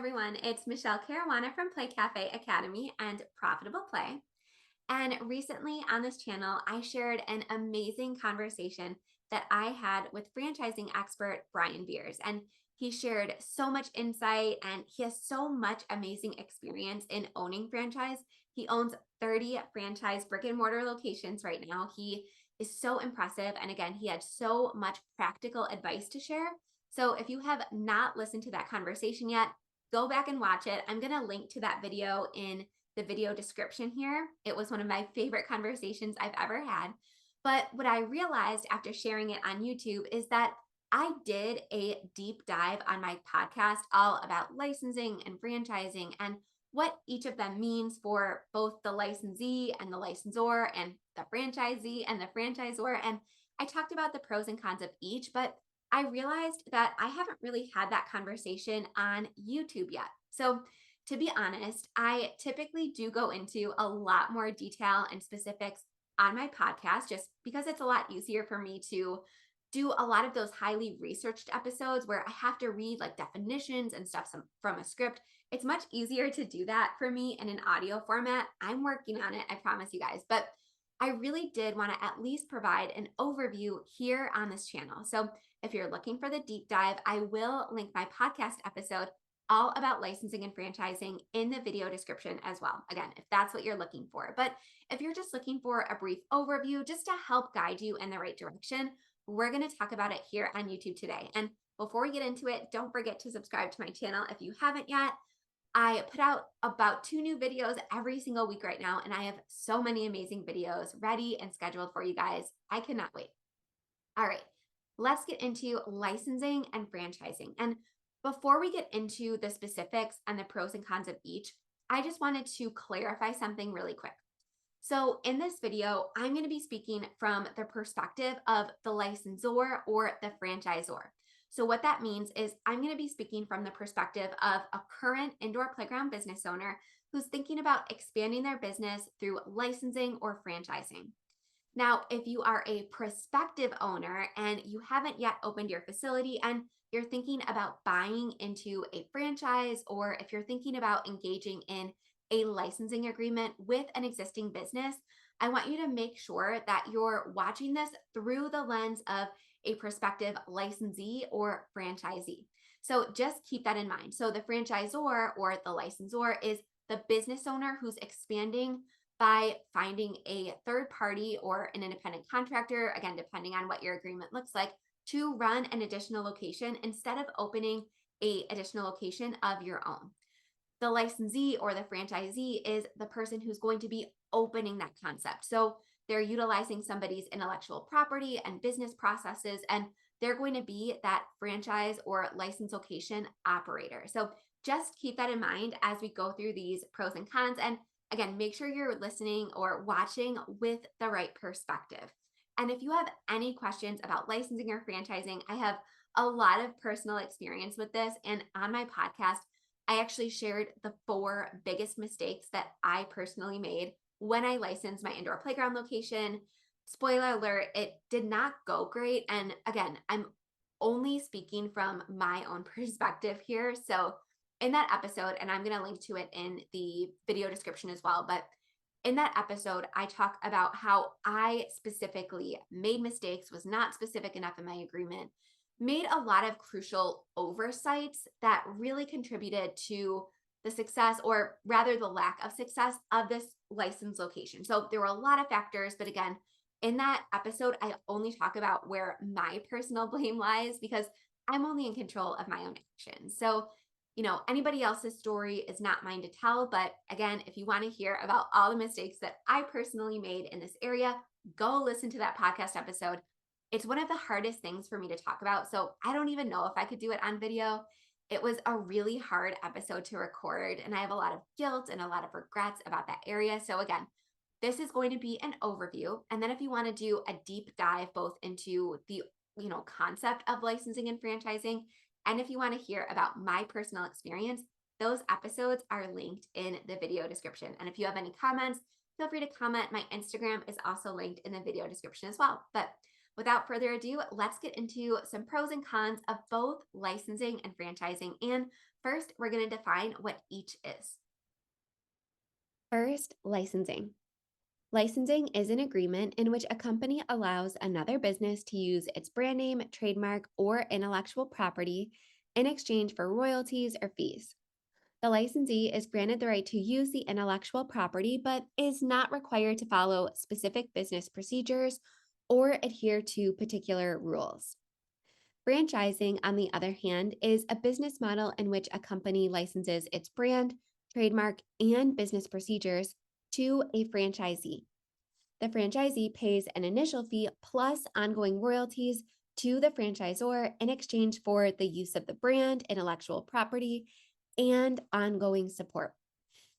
everyone, it's Michelle Caruana from Play Cafe Academy and Profitable Play. And recently on this channel, I shared an amazing conversation that I had with franchising expert Brian Beers. And he shared so much insight and he has so much amazing experience in owning franchise. He owns 30 franchise brick and mortar locations right now. He is so impressive. And again, he had so much practical advice to share. So if you have not listened to that conversation yet, go back and watch it. I'm going to link to that video in the video description here. It was one of my favorite conversations I've ever had. But what I realized after sharing it on YouTube is that I did a deep dive on my podcast all about licensing and franchising and what each of them means for both the licensee and the licensor and the franchisee and the franchisor. And I talked about the pros and cons of each, but I realized that I haven't really had that conversation on YouTube yet. So to be honest, I typically do go into a lot more detail and specifics on my podcast just because it's a lot easier for me to do a lot of those highly researched episodes where I have to read like definitions and stuff from a script. It's much easier to do that for me in an audio format. I'm working on it, I promise you guys. But I really did want to at least provide an overview here on this channel. So if you're looking for the deep dive, I will link my podcast episode all about licensing and franchising in the video description as well. Again, if that's what you're looking for. But if you're just looking for a brief overview just to help guide you in the right direction, we're going to talk about it here on YouTube today. And before we get into it, don't forget to subscribe to my channel if you haven't yet. I put out about 2 new videos every single week right now, and I have so many amazing videos ready and scheduled for you guys. I cannot wait. All right, let's get into licensing and franchising. And before we get into the specifics and the pros and cons of each, I just wanted to clarify something really quick. So in this video, I'm going to be speaking from the perspective of the licensor or the franchisor. So what that means is I'm going to be speaking from the perspective of a current indoor playground business owner who's thinking about expanding their business through licensing or franchising. Now, if you are a prospective owner and you haven't yet opened your facility and you're thinking about buying into a franchise, or if you're thinking about engaging in a licensing agreement with an existing business, I want you to make sure that you're watching this through the lens of a prospective licensee or franchisee. So just keep that in mind. So the franchisor or the licensor is the business owner who's expanding by finding a third party or an independent contractor, again, depending on what your agreement looks like, to run an additional location instead of opening an additional location of your own. The licensee or the franchisee is the person who's going to be opening that concept. So they're utilizing somebody's intellectual property and business processes, and they're going to be that franchise or license location operator. So just keep that in mind as we go through these pros and cons. And again, make sure you're listening or watching with the right perspective. And if you have any questions about licensing or franchising, I have a lot of personal experience with this. And on my podcast, I actually shared the 4 biggest mistakes that I personally made when I licensed my indoor playground location. Spoiler alert, it did not go great. And again, I'm only speaking from my own perspective here. So in that episode, and I'm going to link to it in the video description as well, but in that episode, I talk about how I specifically made mistakes, was not specific enough in my agreement, made a lot of crucial oversights that really contributed to the success, or rather the lack of success, of this licensed location. So there were a lot of factors, but again, in that episode, I only talk about where my personal blame lies because I'm only in control of my own actions. So, anybody else's story is not mine to tell. But again, if you want to hear about all the mistakes that I personally made in this area, go listen to that podcast episode. It's one of the hardest things for me to talk about. So I don't even know if I could do it on video. It was a really hard episode to record, and I have a lot of guilt and a lot of regrets about that area. So again, this is going to be an overview. And then if you want to do a deep dive both into the concept of licensing and franchising, and if you want to hear about my personal experience, those episodes are linked in the video description. And if you have any comments, feel free to comment. My Instagram is also linked in the video description as well. But without further ado, let's get into some pros and cons of both licensing and franchising. And first, we're going to define what each is. First, licensing. Licensing is an agreement in which a company allows another business to use its brand name, trademark, or intellectual property in exchange for royalties or fees. The licensee is granted the right to use the intellectual property, but is not required to follow specific business procedures or adhere to particular rules. Franchising, on the other hand, is a business model in which a company licenses its brand, trademark, and business procedures to a franchisee. The franchisee pays an initial fee plus ongoing royalties to the franchisor in exchange for the use of the brand, intellectual property, and ongoing support.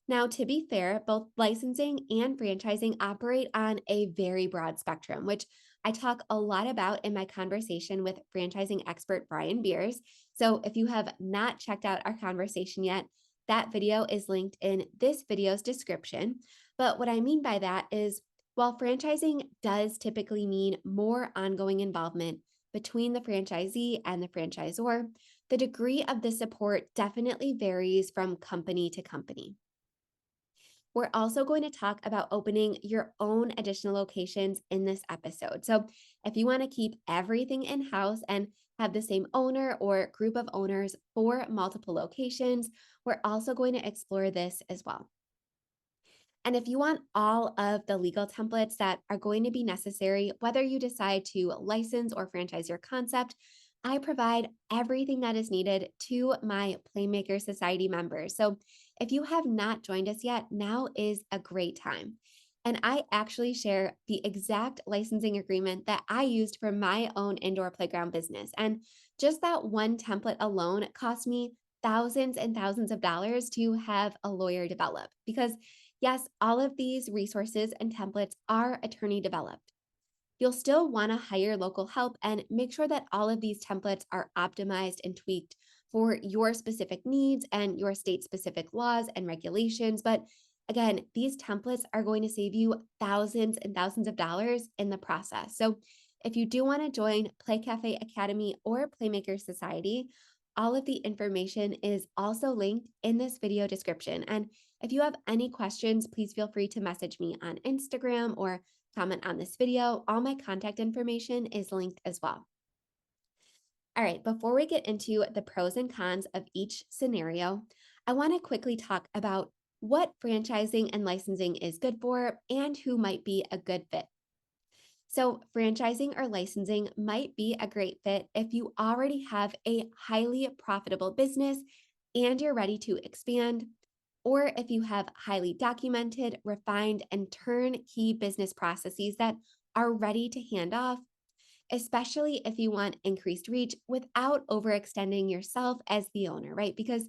Now, to be fair, both licensing and franchising operate on a very broad spectrum, which I talk a lot about in my conversation with franchising expert Brian Beers. So if you have not checked out our conversation yet, that video is linked in this video's description. But what I mean by that is, while franchising does typically mean more ongoing involvement between the franchisee and the franchisor, the degree of the support definitely varies from company to company. We're also going to talk about opening your own additional locations in this episode. So, if you want to keep everything in house and have the same owner or group of owners for multiple locations, we're also going to explore this as well. And if you want all of the legal templates that are going to be necessary, whether you decide to license or franchise your concept, I provide everything that is needed to my Playmaker Society members. So if you have not joined us yet, now is a great time. And I actually share the exact licensing agreement that I used for my own indoor playground business. And just that one template alone cost me thousands and thousands of dollars to have a lawyer develop because yes, all of these resources and templates are attorney developed. You'll still want to hire local help and make sure that all of these templates are optimized and tweaked for your specific needs and your state specific laws and regulations. But again, these templates are going to save you thousands and thousands of dollars in the process. So if you do want to join Play Cafe Academy or Playmaker Society, all of the information is also linked in this video description. And if you have any questions, please feel free to message me on Instagram or comment on this video. All my contact information is linked as well. All right, before we get into the pros and cons of each scenario, I want to quickly talk about what franchising and licensing is good for and who might be a good fit. So, franchising or licensing might be a great fit if you already have a highly profitable business and you're ready to expand, or if you have highly documented, refined, and turnkey business processes that are ready to hand off, especially if you want increased reach without overextending yourself as the owner, right? Because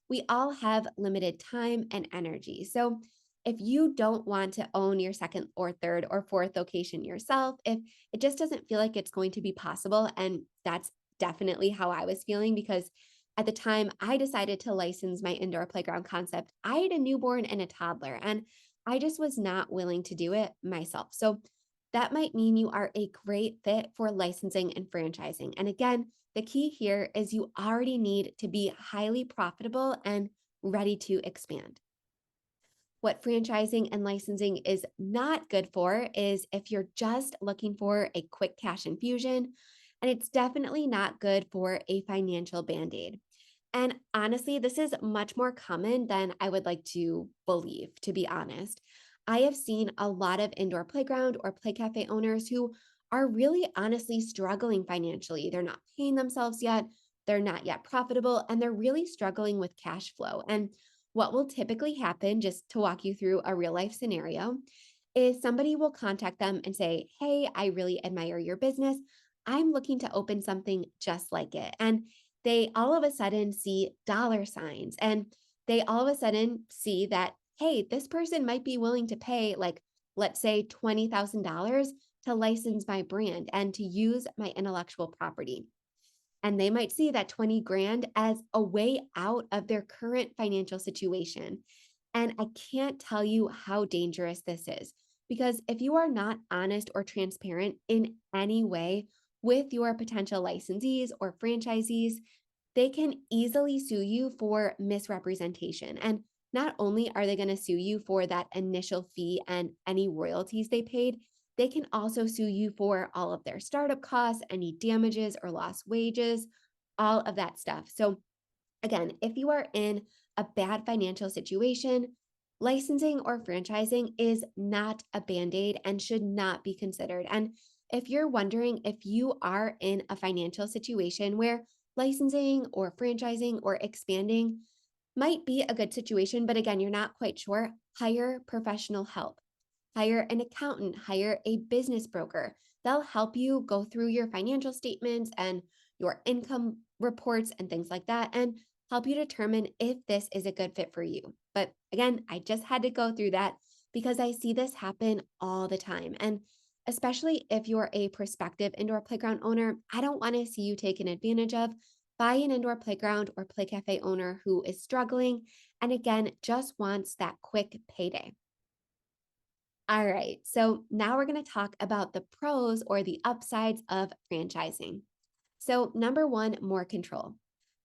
we all have limited time and energy. So if you don't want to own your second or third or fourth location yourself, if it just doesn't feel like it's going to be possible, and that's definitely how I was feeling because at the time I decided to license my indoor playground concept, I had a newborn and a toddler, and I just was not willing to do it myself. So that might mean you are a great fit for licensing and franchising. And again, the key here is you already need to be highly profitable and ready to expand. What franchising and licensing is not good for is if you're just looking for a quick cash infusion, and it's definitely not good for a financial band-aid. And honestly, this is much more common than I would like to believe, to be honest. I have seen a lot of indoor playground or play cafe owners who are really honestly struggling financially. They're not paying themselves yet, they're not yet profitable, and they're really struggling with cash flow. And what will typically happen, just to walk you through a real life scenario, is somebody will contact them and say, "Hey, I really admire your business. I'm looking to open something just like it." And they all of a sudden see dollar signs and they all of a sudden see that, hey, this person might be willing to pay, like, let's say $20,000 to license my brand and to use my intellectual property. And they might see that 20 grand as a way out of their current financial situation. And I can't tell you how dangerous this is. Because if you are not honest or transparent in any way with your potential licensees or franchisees, they can easily sue you for misrepresentation. And not only are they going to sue you for that initial fee and any royalties they paid, they can also sue you for all of their startup costs, any damages or lost wages, all of that stuff. So, again, if you are in a bad financial situation, licensing or franchising is not a band-aid and should not be considered. And if you're wondering if you are in a financial situation where licensing or franchising or expanding might be a good situation, but again, you're not quite sure, hire professional help. Hire an accountant, hire a business broker. They'll help you go through your financial statements and your income reports and things like that and help you determine if this is a good fit for you. But again, I just had to go through that because I see this happen all the time. And especially if you're a prospective indoor playground owner, I don't want to see you taken advantage of by an indoor playground or play cafe owner who is struggling and again, just wants that quick payday. All right, so now we're going to talk about the pros or the upsides of franchising. So, number one, more control.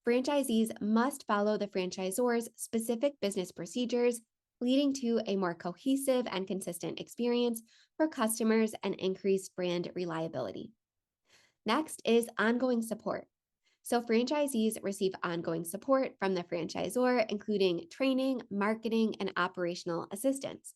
Franchisees must follow the franchisor's specific business procedures, leading to a more cohesive and consistent experience for customers and increased brand reliability. Next is ongoing support. So, franchisees receive ongoing support from the franchisor, including training, marketing, and operational assistance.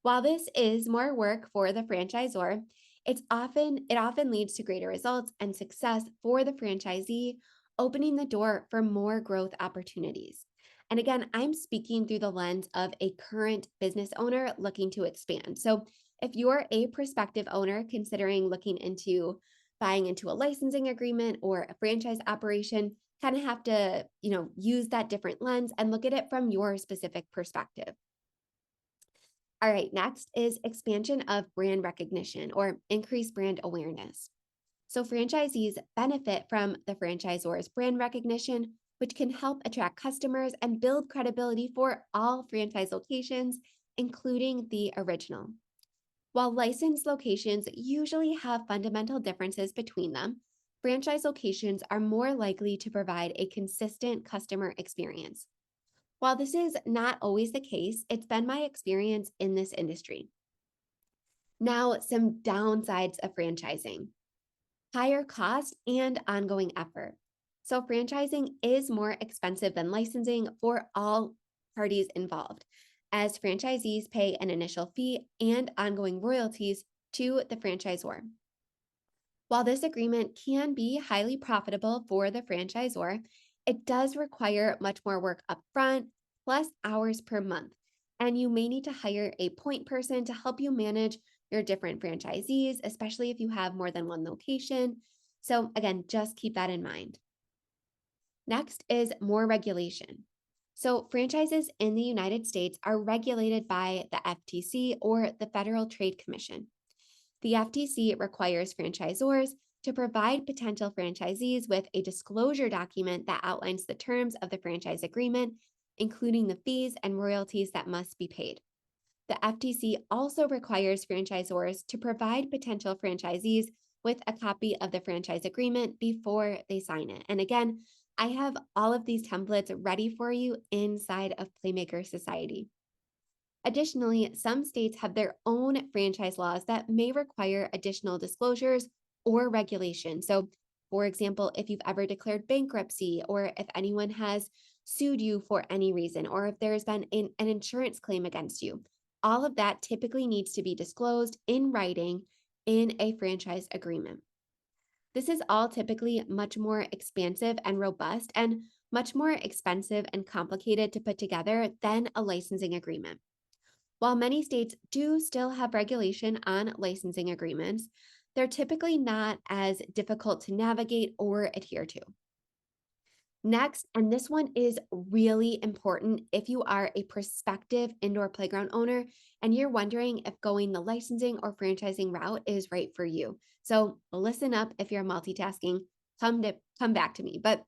While this is more work for the franchisor, it often leads to greater results and success for the franchisee, opening the door for more growth opportunities. And again, I'm speaking through the lens of a current business owner looking to expand. So if you're a prospective owner considering looking into buying into a licensing agreement or a franchise operation, kind of have to, use that different lens and look at it from your specific perspective. All right, next is expansion of brand recognition or increased brand awareness. So, franchisees benefit from the franchisor's brand recognition, which can help attract customers and build credibility for all franchise locations, including the original. While licensed locations usually have fundamental differences between them, franchise locations are more likely to provide a consistent customer experience. While this is not always the case, it's been my experience in this industry. Now, some downsides of franchising: higher cost and ongoing effort. So, franchising is more expensive than licensing for all parties involved, as franchisees pay an initial fee and ongoing royalties to the franchisor. While this agreement can be highly profitable for the franchisor, it does require much more work upfront, plus hours per month. And you may need to hire a point person to help you manage your different franchisees, especially if you have more than one location. So, again, just keep that in mind. Next is more regulation. So, franchises in the United States are regulated by the FTC or the Federal Trade Commission. The FTC requires franchisors to provide potential franchisees with a disclosure document that outlines the terms of the franchise agreement, including the fees and royalties that must be paid. The FTC also requires franchisors to provide potential franchisees with a copy of the franchise agreement before they sign it. And again, I have all of these templates ready for you inside of Playmaker Society. Additionally, some states have their own franchise laws that may require additional disclosures or regulation. So, for example, if you've ever declared bankruptcy, or if anyone has sued you for any reason, or if there's been an insurance claim against you, all of that typically needs to be disclosed in writing in a franchise agreement. This is all typically much more expansive and robust and much more expensive and complicated to put together than a licensing agreement. While many states do still have regulation on licensing agreements, they're typically not as difficult to navigate or adhere to. Next, and this one is really important if you are a prospective indoor playground owner and you're wondering if going the licensing or franchising route is right for you. So listen up if you're multitasking, come back to me. But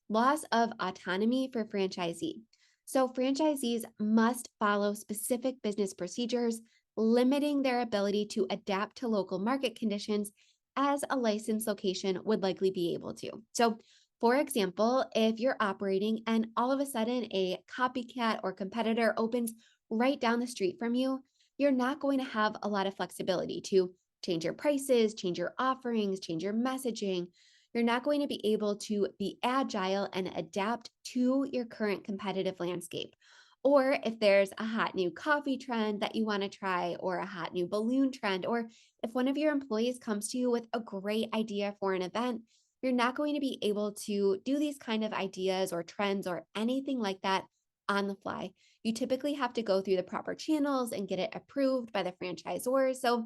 loss of autonomy for franchisee. So franchisees must follow specific business procedures limiting their ability to adapt to local market conditions as a licensed location would likely be able to. So, for example, if you're operating and all of a sudden a copycat or competitor opens right down the street from you, you're not going to have a lot of flexibility to change your prices, change your offerings, change your messaging. You're not going to be able to be agile and adapt to your current competitive landscape. Or if there's a hot new coffee trend that you want to try, or a hot new balloon trend, or if one of your employees comes to you with a great idea for an event, you're not going to be able to do these kind of ideas or trends or anything like that on the fly. You typically have to go through the proper channels and get it approved by the franchisor. So,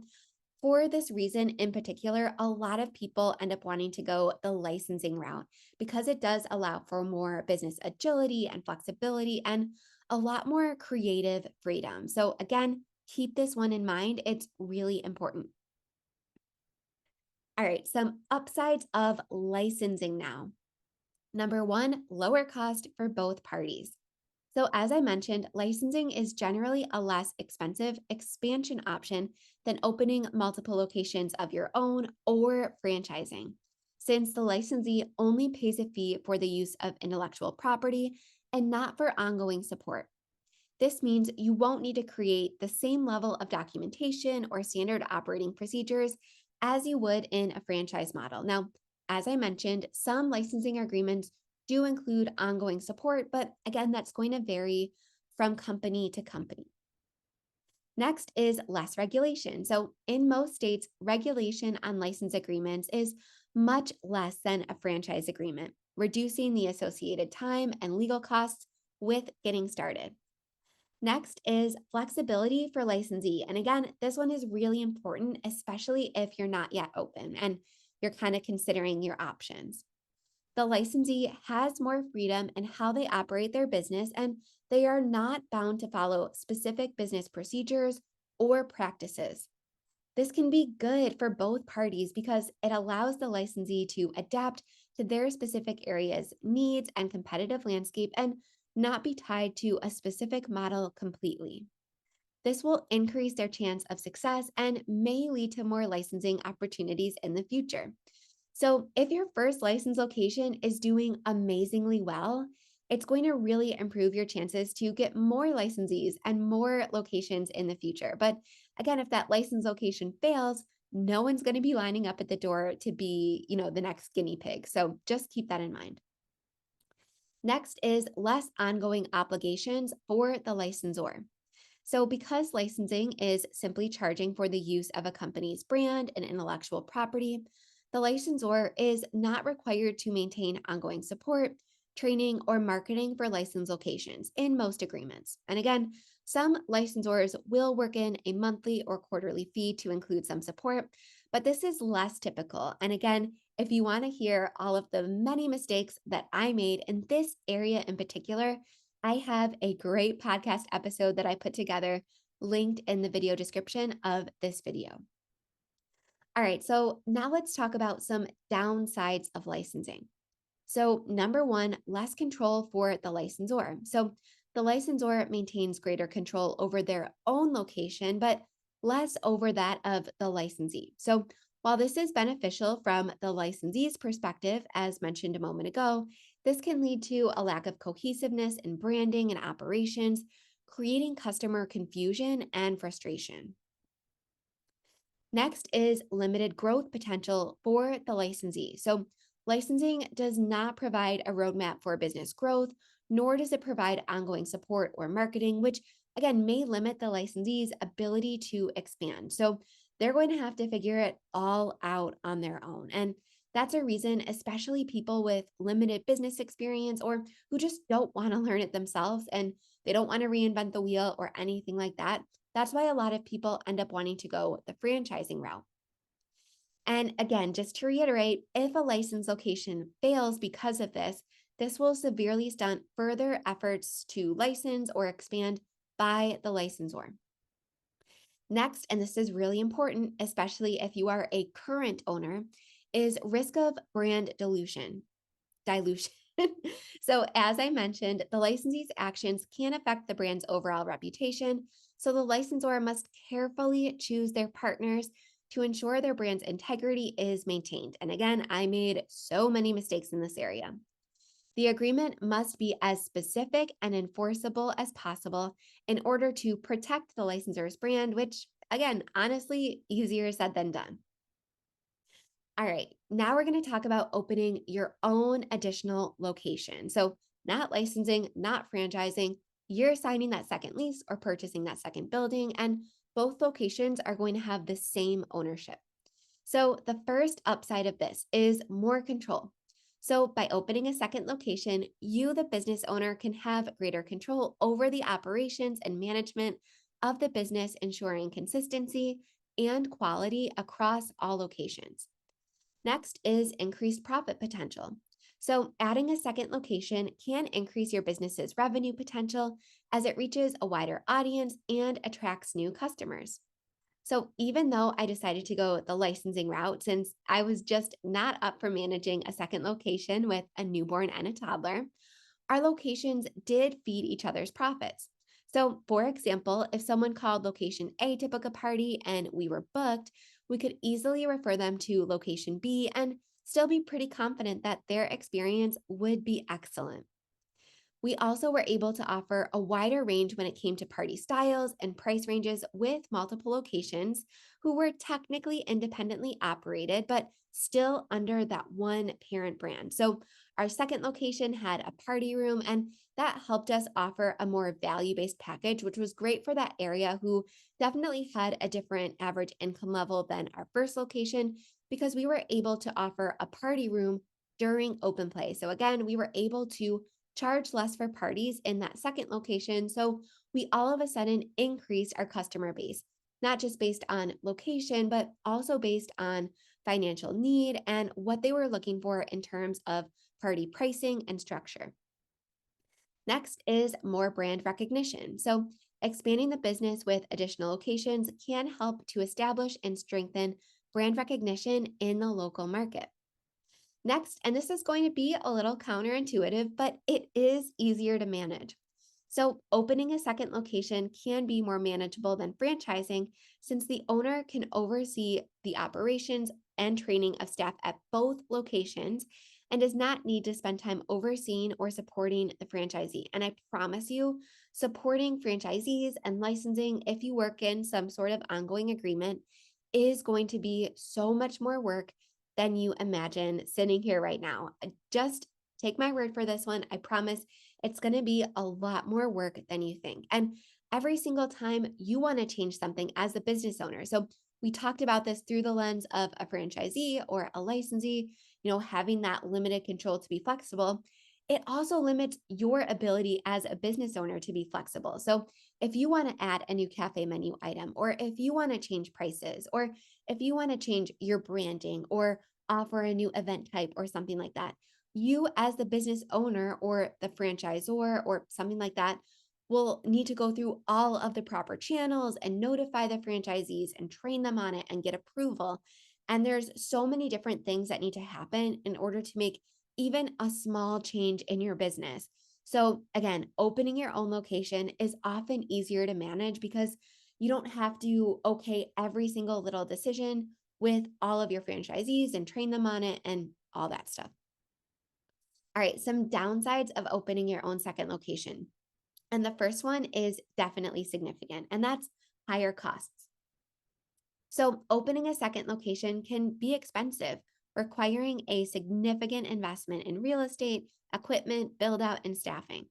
for this reason in particular, a lot of people end up wanting to go the licensing route because it does allow for more business agility and flexibility and a lot more creative freedom. So, again, keep this one in mind. It's really important. All right, some upsides of licensing now. Number one, lower cost for both parties. So, as I mentioned, licensing is generally a less expensive expansion option than opening multiple locations of your own or franchising, since the licensee only pays a fee for the use of intellectual property and not for ongoing support. This means you won't need to create the same level of documentation or standard operating procedures as you would in a franchise model. Now, as I mentioned, some licensing agreements do include ongoing support, but again, that's going to vary from company to company. Next is less regulation. So, in most states, regulation on license agreements is much less than a franchise agreement, reducing the associated time and legal costs with getting started. Next is flexibility for licensee. And again, this one is really important, especially if you're not yet open and you're kind of considering your options. The licensee has more freedom in how they operate their business, and they are not bound to follow specific business procedures or practices. This can be good for both parties because it allows the licensee to adapt to their specific areas, needs, and competitive landscape and not be tied to a specific model completely. This will increase their chance of success and may lead to more licensing opportunities in the future. So, if your first license location is doing amazingly well, it's going to really improve your chances to get more licensees and more locations in the future. But again, if that license location fails, no one's going to be lining up at the door to be, the next guinea pig. So, just keep that in mind. Next is less ongoing obligations for the licensor. So, because licensing is simply charging for the use of a company's brand and intellectual property, the licensor is not required to maintain ongoing support, training, or marketing for licensed locations in most agreements. And again, some licensors will work in a monthly or quarterly fee to include some support, but this is less typical. And again, if you want to hear all of the many mistakes that I made in this area in particular, I have a great podcast episode that I put together linked in the video description of this video. All right, so now let's talk about some downsides of licensing. So, number one, less control for the licensor. So, the licensor maintains greater control over their own location, but less over that of the licensee. So, while this is beneficial from the licensee's perspective, as mentioned a moment ago, this can lead to a lack of cohesiveness in branding and operations, creating customer confusion and frustration. Next is limited growth potential for the licensee. So, licensing does not provide a roadmap for business growth, nor does it provide ongoing support or marketing, which again may limit the licensee's ability to expand. So, they're going to have to figure it all out on their own. And that's a reason, especially people with limited business experience or who just don't want to learn it themselves and they don't want to reinvent the wheel or anything like that. That's why a lot of people end up wanting to go the franchising route. And again, just to reiterate, if a license location fails because of this, this will severely stunt further efforts to license or expand by the licensor. Next, and this is really important, especially if you are a current owner, is risk of brand dilution. Dilution. So, as I mentioned, the licensee's actions can affect the brand's overall reputation. So, the licensor must carefully choose their partners to ensure their brand's integrity is maintained. And again, I made so many mistakes in this area. The agreement must be as specific and enforceable as possible in order to protect the licensor's brand, which, again, honestly, easier said than done. All right, now we're going to talk about opening your own additional location. So, not licensing, not franchising, you're signing that second lease or purchasing that second building, and both locations are going to have the same ownership. So, the first upside of this is more control. So, by opening a second location, you, the business owner, can have greater control over the operations and management of the business, ensuring consistency and quality across all locations. Next is increased profit potential. So, adding a second location can increase your business's revenue potential as it reaches a wider audience and attracts new customers. So, even though I decided to go the licensing route since I was just not up for managing a second location with a newborn and a toddler, our locations did feed each other's profits. So, for example, if someone called location A to book a party and we were booked, we could easily refer them to location B and still be pretty confident that their experience would be excellent. We also were able to offer a wider range when it came to party styles and price ranges with multiple locations who were technically independently operated, but still under that one parent brand. So our second location had a party room, and that helped us offer a more value based package, which was great for that area who definitely had a different average income level than our first location because we were able to offer a party room during open play. So again, we were able to charge less for parties in that second location. So we all of a sudden increased our customer base, not just based on location, but also based on financial need and what they were looking for in terms of party pricing and structure. Next is more brand recognition. So expanding the business with additional locations can help to establish and strengthen brand recognition in the local market. Next, and this is going to be a little counterintuitive, but it is easier to manage. So, opening a second location can be more manageable than franchising since the owner can oversee the operations and training of staff at both locations and does not need to spend time overseeing or supporting the franchisee. And I promise you, supporting franchisees and licensing, if you work in some sort of ongoing agreement, is going to be so much more work than you imagine sitting here right now. Just take my word for this one. I promise it's going to be a lot more work than you think. And every single time you want to change something as a business owner. So we talked about this through the lens of a franchisee or a licensee, having that limited control to be flexible. It also limits your ability as a business owner to be flexible. So if you want to add a new cafe menu item, or if you want to change prices, or if you want to change your branding or offer a new event type or something like that, you as the business owner or the franchisor or something like that will need to go through all of the proper channels and notify the franchisees and train them on it and get approval. And there's so many different things that need to happen in order to make even a small change in your business. So, again, opening your own location is often easier to manage because you don't have to okay every single little decision with all of your franchisees and train them on it and all that stuff. All right, some downsides of opening your own second location. And the first one is definitely significant, and that's higher costs. So, opening a second location can be expensive, requiring a significant investment in real estate, equipment, build out, and staffing.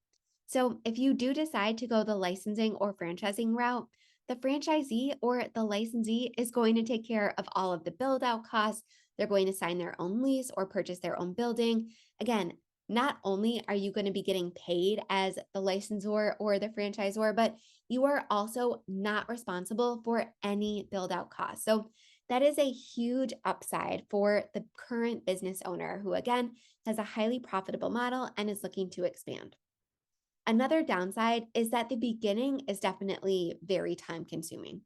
So, if you do decide to go the licensing or franchising route, the franchisee or the licensee is going to take care of all of the build out costs. They're going to sign their own lease or purchase their own building. Again, not only are you going to be getting paid as the licensor or the franchisor, but you are also not responsible for any build out costs. So that is a huge upside for the current business owner who, again, has a highly profitable model and is looking to expand. Another downside is that the beginning is definitely very time consuming.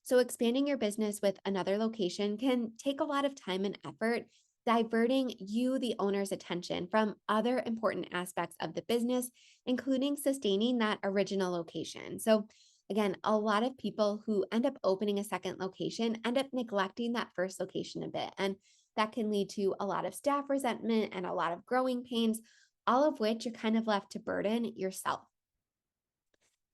So, expanding your business with another location can take a lot of time and effort, diverting you, the owner's attention from other important aspects of the business, including sustaining that original location. So, again, a lot of people who end up opening a second location end up neglecting that first location a bit. And that can lead to a lot of staff resentment and a lot of growing pains, all of which you're kind of left to burden yourself.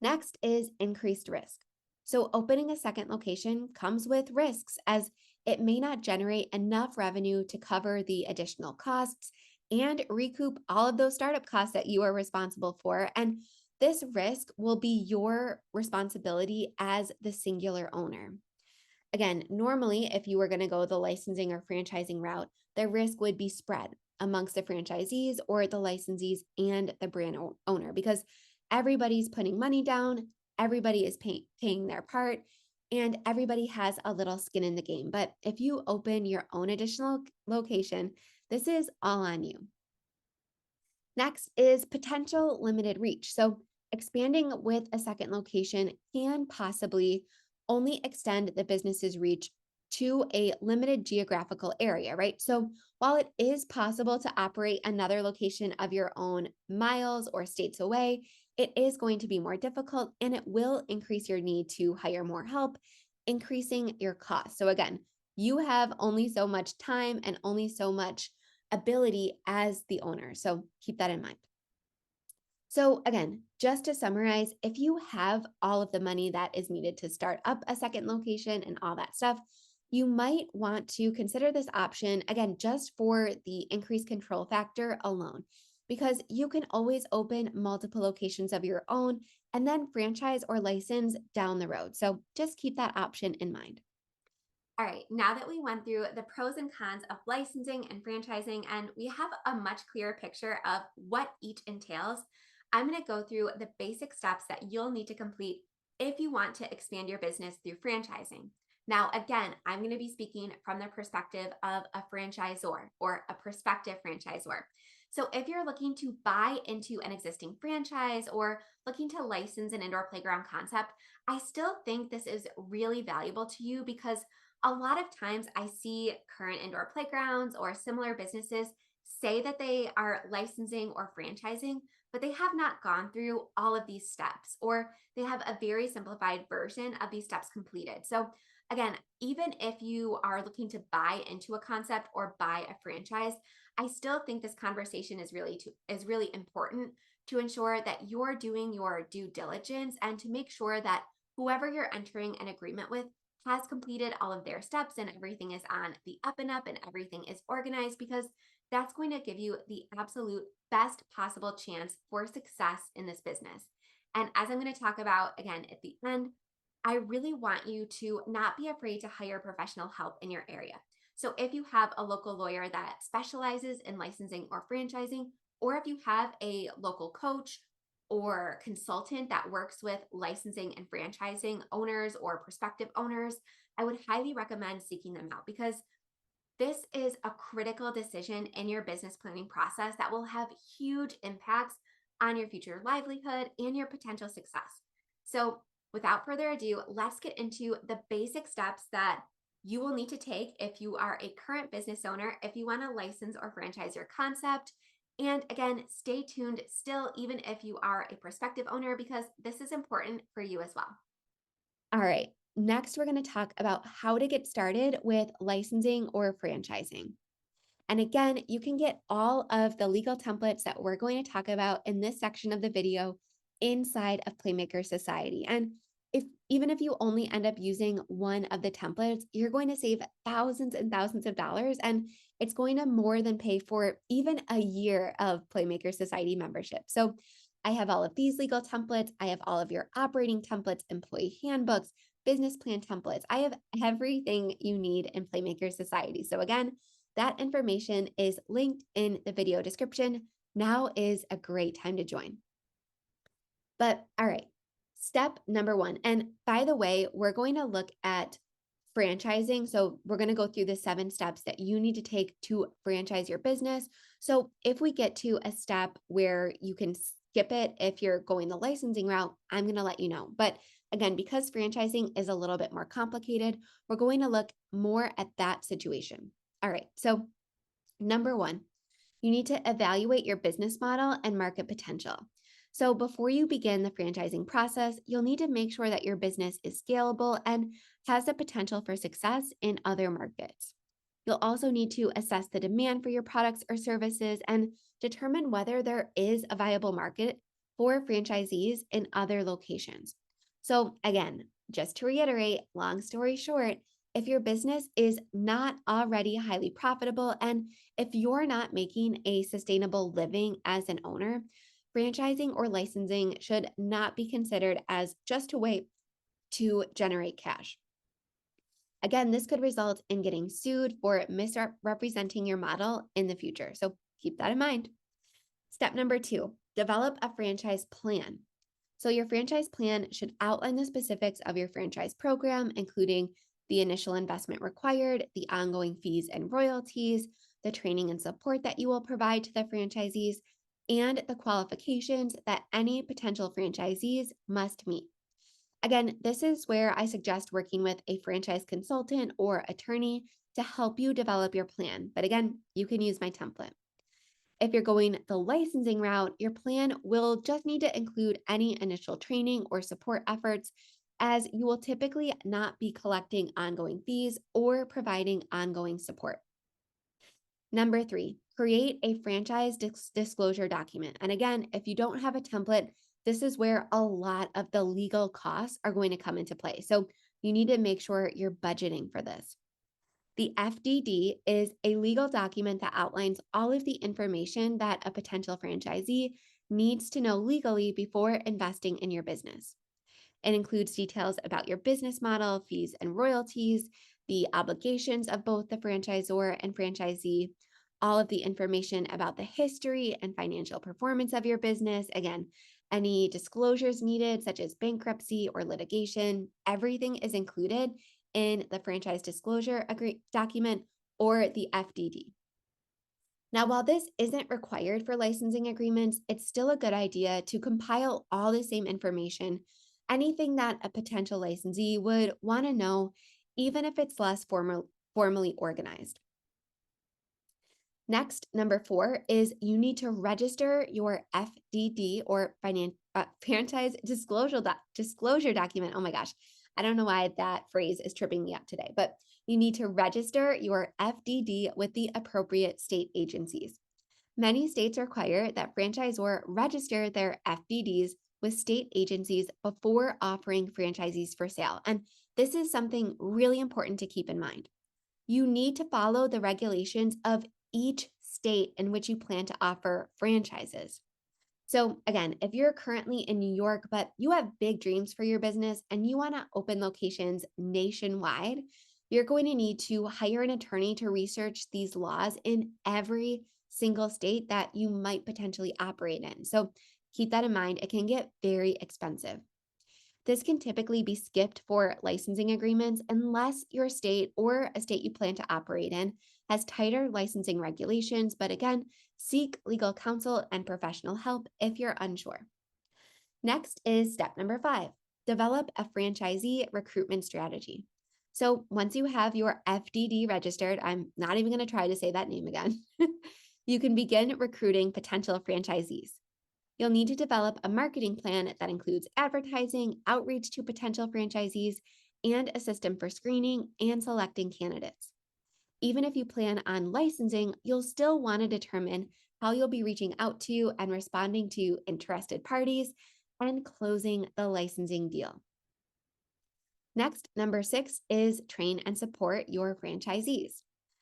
Next is increased risk. So, opening a second location comes with risks as it may not generate enough revenue to cover the additional costs and recoup all of those startup costs that you are responsible for. And this risk will be your responsibility as the singular owner. Again, normally, if you were going to go the licensing or franchising route, the risk would be spread amongst the franchisees or the licensees and the brand owner because everybody's putting money down, everybody is paying their part, and everybody has a little skin in the game. But if you open your own additional location, this is all on you. Next is potential limited reach. So, expanding with a second location can possibly only extend the business's reach to a limited geographical area, right? So, while it is possible to operate another location of your own miles or states away, it is going to be more difficult and it will increase your need to hire more help, increasing your costs. So, again, you have only so much time and only so much ability as the owner. So keep that in mind. So, again, just to summarize, if you have all of the money that is needed to start up a second location and all that stuff, you might want to consider this option again, just for the increased control factor alone, because you can always open multiple locations of your own and then franchise or license down the road. So, just keep that option in mind. All right, now that we went through the pros and cons of licensing and franchising, and we have a much clearer picture of what each entails, I'm going to go through the basic steps that you'll need to complete if you want to expand your business through franchising. Now, again, I'm going to be speaking from the perspective of a franchisor or a prospective franchisor. So, if you're looking to buy into an existing franchise or looking to license an indoor playground concept, I still think this is really valuable to you because a lot of times I see current indoor playgrounds or similar businesses say that they are licensing or franchising, but they have not gone through all of these steps, or they have a very simplified version of these steps completed. So, again, even if you are looking to buy into a concept or buy a franchise, I still think this conversation is really important to ensure that you're doing your due diligence and to make sure that whoever you're entering an agreement with has completed all of their steps and everything is on the up and up and everything is organized because that's going to give you the absolute best possible chance for success in this business. And as I'm going to talk about again at the end, I really want you to not be afraid to hire professional help in your area. So if you have a local lawyer that specializes in licensing or franchising, or if you have a local coach or consultant that works with licensing and franchising owners or prospective owners, I would highly recommend seeking them out because this is a critical decision in your business planning process that will have huge impacts on your future livelihood and your potential success. So, without further ado, let's get into the basic steps that you will need to take if you are a current business owner, if you want to license or franchise your concept. And again, stay tuned still, even if you are a prospective owner, because this is important for you as well. All right. Next, we're going to talk about how to get started with licensing or franchising. And again, you can get all of the legal templates that we're going to talk about in this section of the video inside of Playmaker Society. And even if you only end up using one of the templates, you're going to save thousands and thousands of dollars, and it's going to more than pay for even a year of Playmaker Society membership. So I have all of these legal templates. I have all of your operating templates, employee handbooks, business plan templates. I have everything you need in Playmaker Society. So again, that information is linked in the video description. Now is a great time to join. But all right, step number one. And by the way, we're going to look at franchising. So we're going to go through the 7 steps that you need to take to franchise your business. So if we get to a step where you can skip it, if you're going the licensing route, I'm going to let you know. But again, because franchising is a little bit more complicated, we're going to look more at that situation. All right. So Number one, you need to evaluate your business model and market potential. So, before you begin the franchising process, you'll need to make sure that your business is scalable and has the potential for success in other markets. You'll also need to assess the demand for your products or services and determine whether there is a viable market for franchisees in other locations. So, again, just to reiterate, long story short, if your business is not already highly profitable and if you're not making a sustainable living as an owner, franchising or licensing should not be considered as just a way to generate cash. Again, this could result in getting sued for misrepresenting your model in the future. So keep that in mind. Step number two, develop a franchise plan. So your franchise plan should outline the specifics of your franchise program, including the initial investment required, the ongoing fees and royalties, the training and support that you will provide to the franchisees, and the qualifications that any potential franchisees must meet. Again, this is where I suggest working with a franchise consultant or attorney to help you develop your plan. But again, you can use my template. If you're going the licensing route, your plan will just need to include any initial training or support efforts, as you will typically not be collecting ongoing fees or providing ongoing support. Number three, create a franchise disclosure document. And again, if you don't have a template, this is where a lot of the legal costs are going to come into play. So you need to make sure you're budgeting for this. The FDD is a legal document that outlines all of the information that a potential franchisee needs to know legally before investing in your business. It includes details about your business model, fees and royalties, the obligations of both the franchisor and franchisee, all of the information about the history and financial performance of your business. Again, any disclosures needed, such as bankruptcy or litigation, everything is included in the franchise disclosure document or the FDD. Now, while this isn't required for licensing agreements, it's still a good idea to compile all the same information, anything that a potential licensee would want to know, even if it's less formally organized. Next, number four is you need to register your FDD or franchise disclosure document. Oh my gosh, I don't know why that phrase is tripping me up today, but you need to register your FDD with the appropriate state agencies. Many states require that franchisor register their FDDs with state agencies before offering franchisees for sale. And this is something really important to keep in mind. You need to follow the regulations of each state in which you plan to offer franchises. So again, if you're currently in New York, but you have big dreams for your business and you want to open locations nationwide, you're going to need to hire an attorney to research these laws in every single state that you might potentially operate in. So keep that in mind. It can get very expensive. This can typically be skipped for licensing agreements unless your state or a state you plan to operate in has tighter licensing regulations. But again, seek legal counsel and professional help if you're unsure. Next is step number five, develop a franchisee recruitment strategy. So once you have your FDD registered, I'm not even going to try to say that name again, you can begin recruiting potential franchisees. You'll need to develop a marketing plan that includes advertising, outreach to potential franchisees, and a system for screening and selecting candidates. Even if you plan on licensing, you'll still want to determine how you'll be reaching out to and responding to interested parties and closing the licensing deal. Next, number six is train and support your franchisees.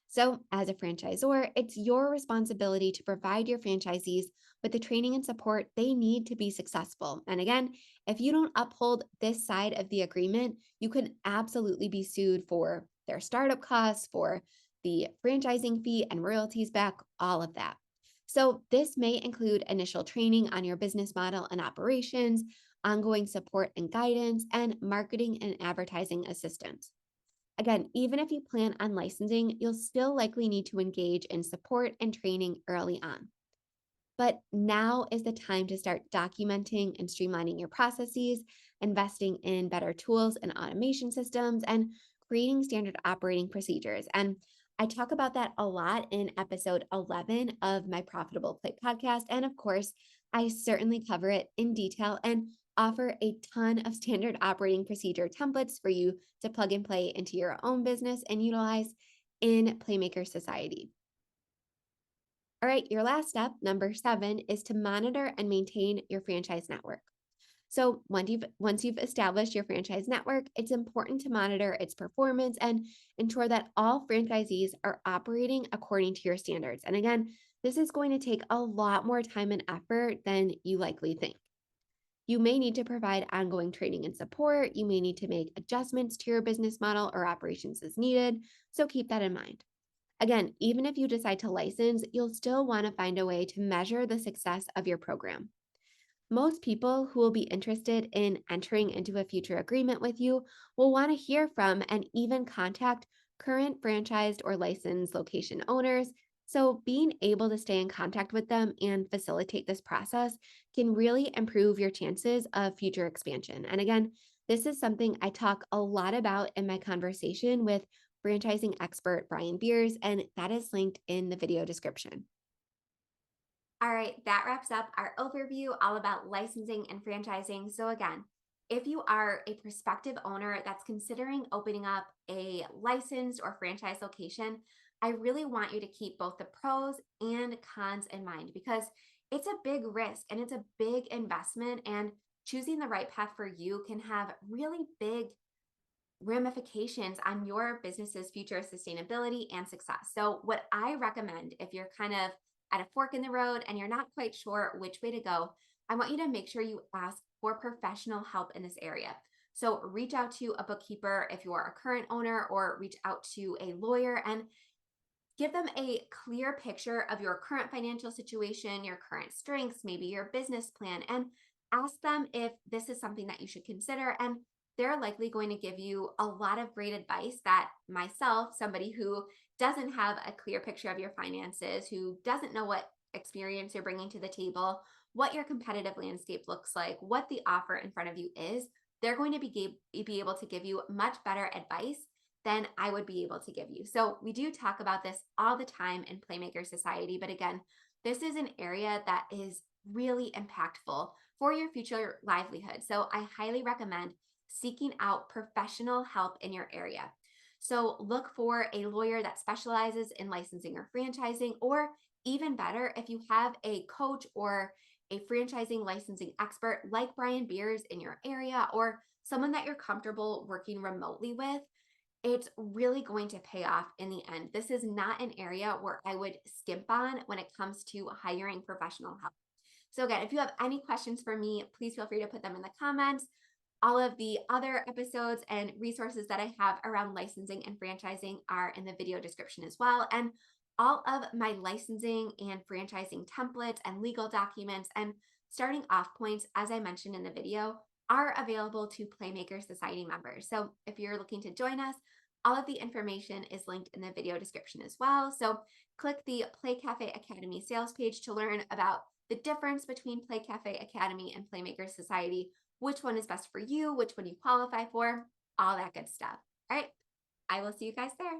So as a franchisor, it's your responsibility to provide your franchisees with the training and support they need to be successful. And again, if you don't uphold this side of the agreement, you can absolutely be sued for their startup costs, for the franchising fee and royalties back, all of that. So this may include initial training on your business model and operations, ongoing support and guidance, and marketing and advertising assistance. Again, even if you plan on licensing, you'll still likely need to engage in support and training early on. But now is the time to start documenting and streamlining your processes, investing in better tools and automation systems, and creating standard operating procedures. And I talk about that a lot in episode 11 of my Profitable Play podcast. And of course, I certainly cover it in detail and offer a ton of standard operating procedure templates for you to plug and play into your own business and utilize in Playmaker Society. All right, your last step, number 7, is to monitor and maintain your franchise network. So once you've established your franchise network, it's important to monitor its performance and ensure that all franchisees are operating according to your standards. And again, this is going to take a lot more time and effort than you likely think. You may need to provide ongoing training and support. You may need to make adjustments to your business model or operations as needed. So keep that in mind. Again, even if you decide to license, you'll still want to find a way to measure the success of your program. Most people who will be interested in entering into a future agreement with you will want to hear from and even contact current franchised or licensed location owners. So, being able to stay in contact with them and facilitate this process can really improve your chances of future expansion. And again, this is something I talk a lot about in my conversation with franchising expert Brian Beers, and that is linked in the video description. All right, that wraps up our overview all about licensing and franchising. So, again, if you are a prospective owner that's considering opening up a licensed or franchise location, I really want you to keep both the pros and cons in mind because it's a big risk and it's a big investment. And choosing the right path for you can have really big ramifications on your business's future sustainability and success. So, what I recommend if you're kind of at a fork in the road and you're not quite sure which way to go, I want you to make sure you ask for professional help in this area. So, reach out to a bookkeeper if you are a current owner, or reach out to a lawyer and give them a clear picture of your current financial situation, your current strengths, maybe your business plan, and ask them if this is something that you should consider. And they're likely going to give you a lot of great advice that myself, somebody who doesn't have a clear picture of your finances, who doesn't know what experience you're bringing to the table, what your competitive landscape looks like, what the offer in front of you is, they're going to be able to give you much better advice than I would be able to give you. So we do talk about this all the time in Playmaker Society, but again, this is an area that is really impactful for your future livelihood. So I highly recommend seeking out professional help in your area. So look for a lawyer that specializes in licensing or franchising, or even better, if you have a coach or a franchising licensing expert like Brian Beers in your area, or someone that you're comfortable working remotely with, it's really going to pay off in the end. This is not an area where I would skimp on when it comes to hiring professional help. So, again, if you have any questions for me, please feel free to put them in the comments. All of the other episodes and resources that I have around licensing and franchising are in the video description as well. And all of my licensing and franchising templates and legal documents and starting off points, as I mentioned in the video, are available to Playmaker Society members. So if you're looking to join us, all of the information is linked in the video description as well. So click the Play Cafe Academy sales page to learn about the difference between Play Cafe Academy and Playmaker Society, which one is best for you, which one you qualify for, all that good stuff. All right, I will see you guys there.